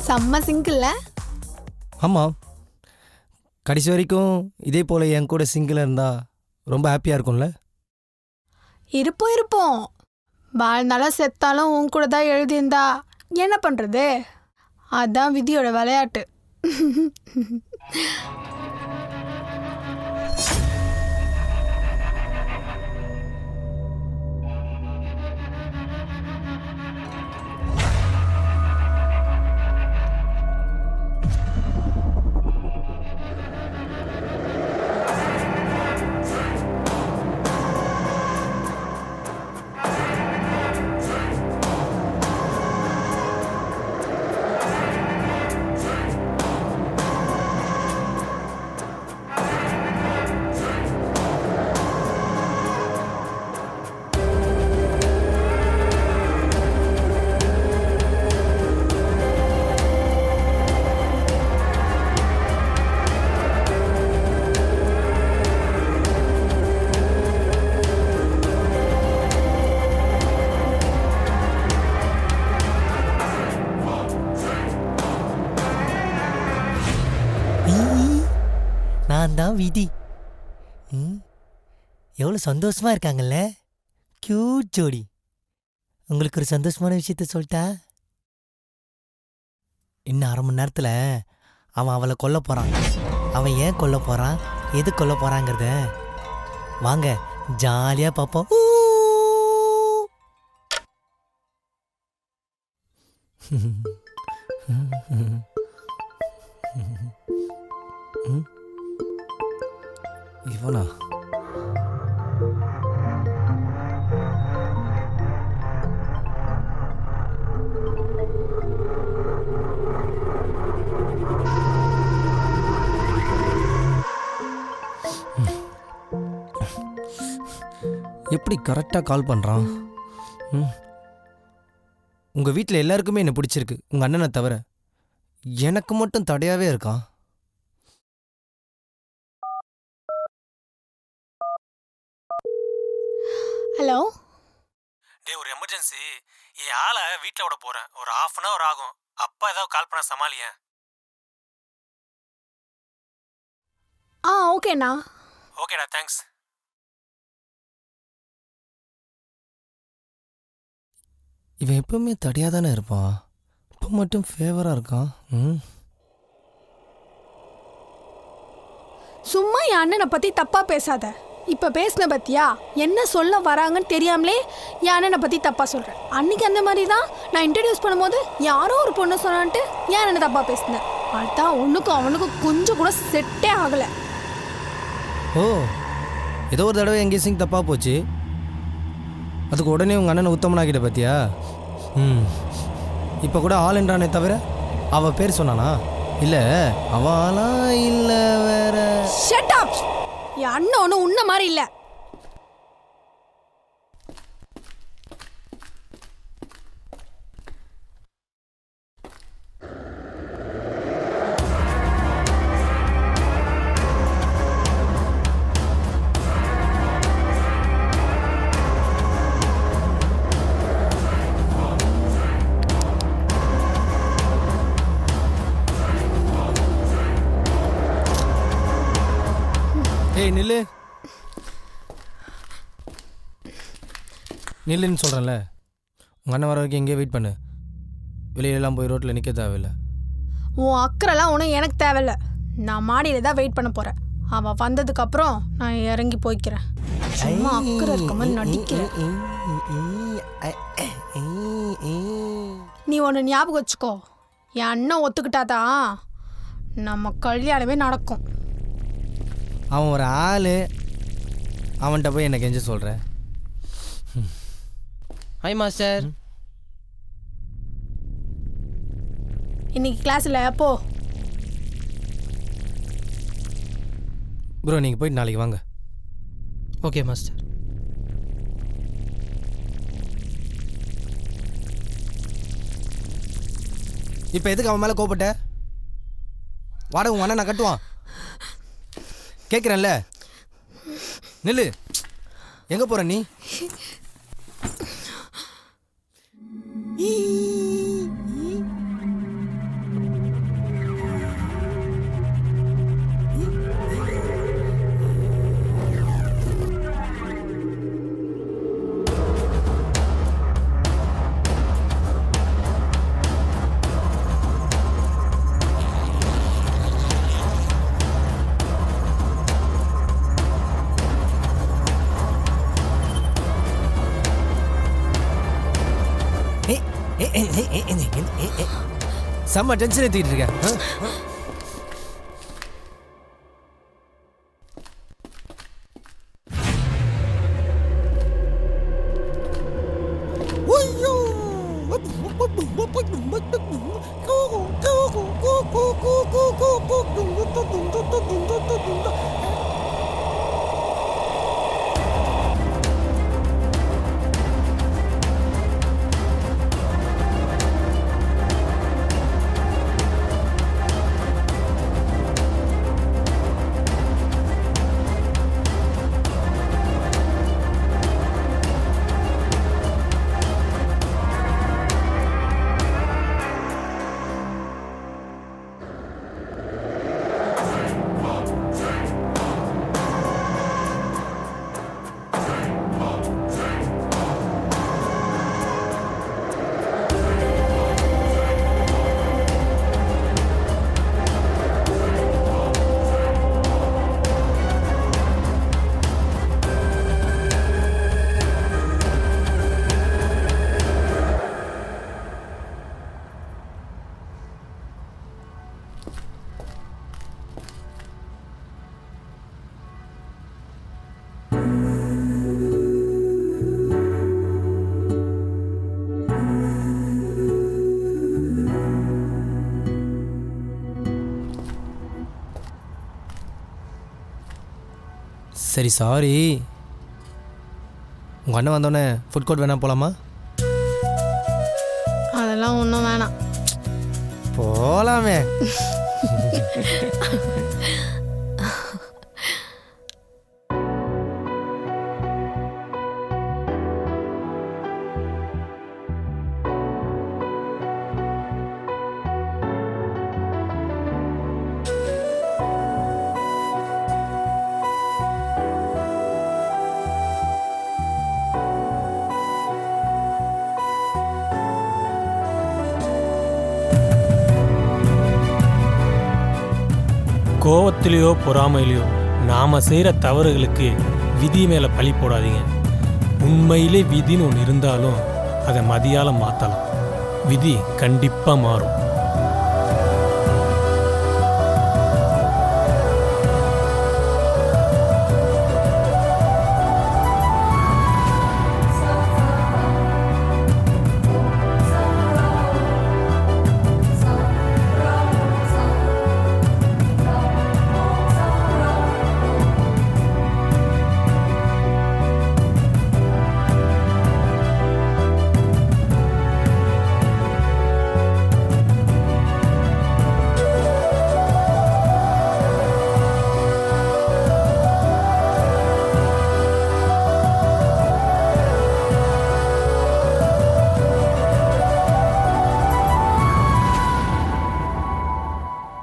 செம்ம சிங்கிள்ல. ஆமாம், கடைசி வரைக்கும் இதே போல் என் கூட சிங்கிளாக இருந்தால் ரொம்ப ஹாப்பியாக இருக்கும்ல. இருப்போம். வாழ்ந்தாலும் செத்தாலும் உன் கூட தான் எழுதியிருந்தா என்ன பண்ணுறது? அதான் விதியோட விளையாட்டு. நான் தான் விதி. எவ்வளோ சந்தோஷமா இருக்காங்கல்ல, கியூட் ஜோடி. உங்களுக்கு ஒரு சந்தோஷமான விஷயத்த சொல்லிட்டா, இன்னும் 1/2 மணி நேரத்தில் அவன் அவளை கொல்ல போகிறான். அவன் ஏன் கொல்ல போகிறான், எது கொல்ல போகிறாங்கிறத வாங்க ஜாலியாக பார்ப்போம். இவனா? எப்படி கரெக்டாக கால் பண்ணுறான்? உங்கள் வீட்டில் எல்லாருக்குமே என்னை பிடிச்சிருக்கு, உங்கள் அண்ணனை தவிர. எனக்கு மட்டும் தடையாகவே இருக்கான். ஹலோ. ஒரு எமர்ஜென்சி, என் ஆளை வீட்டில் விட போகிறேன். ஒரு 1/2 அன் ஹவர் ஆகும். அப்பா ஏதாவது கால் பண்ண சமாளியேன். ஓகேண்ணா. ஓகேடா, தேங்க்ஸ். இவன் எப்பவுமே தடையாக தானே இருப்பான், இப்போ மட்டும் ஃபேவராக இருக்கான். சும்மா என் அண்ணனை பற்றி தப்பாக பேசாத. இப்போ பேசின பத்தியா, என்ன சொல்ல வராங்கன்னு தெரியாமலே என் அண்ணனை பற்றி தப்பாக சொல்கிறேன். அன்றைக்கி அந்த மாதிரி தான் நான் இன்ட்ரடியூஸ் பண்ணும்போது யாரோ ஒரு பொண்ணு சொன்னான்ட்டு என் அண்ணனை தப்பாக பேசினேன். அதுதான் ஒன்றுக்கும் அவனுக்கும் கொஞ்சம் கூட செட்டே ஆகலை. ஓ, ஏதோ ஒரு தடவை எங்கேயும் தப்பாக போச்சு, அதுக்கு உடனே உங்கள் அண்ணனை உத்தமனாகிட்ட பார்த்தியா? இப்போ கூட ஆள் என்றானே தவிர அவள் பேர் சொன்னானா? இல்லை அவளா இல்லை வேற. Shut up. என் அண்ணன் ஒன்றும் உன்ன மாதிரி இல்லை. ஏய் நில்லு, நில்லுன்னு சொல்கிறேன்ல. உங்கள் அண்ணன் வர வரைக்கும் எங்கேயே வெயிட் பண்ணு. வெளியிலலாம் போய் ரோட்டில் நிற்க தேவையில்லை. உன் அக்கறைலாம் ஒன்றும் எனக்கு தேவையில்ல. நான் மாடியில் தான் வெயிட் பண்ண போகிறேன். அவள் வந்ததுக்கப்புறம் நான் இறங்கி போய்க்கிறேன். சும்மா அக்கறை இருக்க மாதிரி நடிக்கிறேன். நீ ஒன்று ஞாபகம் வச்சுக்கோ, என் அண்ணன் ஒத்துக்கிட்டாதான் நம்ம கல்யாணமே நடக்கும். அவன் ஒரு ஆள், அவன்கிட்ட போய் எனக்கு கெஞ்ச சொல்கிறேன். Hi master. இன்னைக்கு கிளாஸில் எப்போ? ப்ரோ நீங்கள் போயிட்டு நாளைக்கு வாங்க. Okay master. இப்போ எதுக்கு அவன் மேலே கோபப்பட்ட? வாடகை உங்கள் அண்ணன் நான் கட்டுவான். கேட்குறேன்ல, நில்லு. எங்கே போகிற நீ? செம்ம டென்ஷன் ஏற்றிக்கிட்டு இருக்கேன். சரி சாரி. உங்கள் அண்ணன் வந்தோடனே ஃபுட் கோர்ட் வேணா போகலாமா? அதெல்லாம் ஒன்றும் வேணாம். போகலாமே. கோவத்திலேயோ பொறாமையிலையோ நாம் செய்கிற தவறுகளுக்கு விதி மேலே பழி போடாதீங்க. உண்மையிலே விதின்னு ஒன்று இருந்தாலும் அதை மதியால் மாற்றலாம். விதி கண்டிப்பாக மாறும்.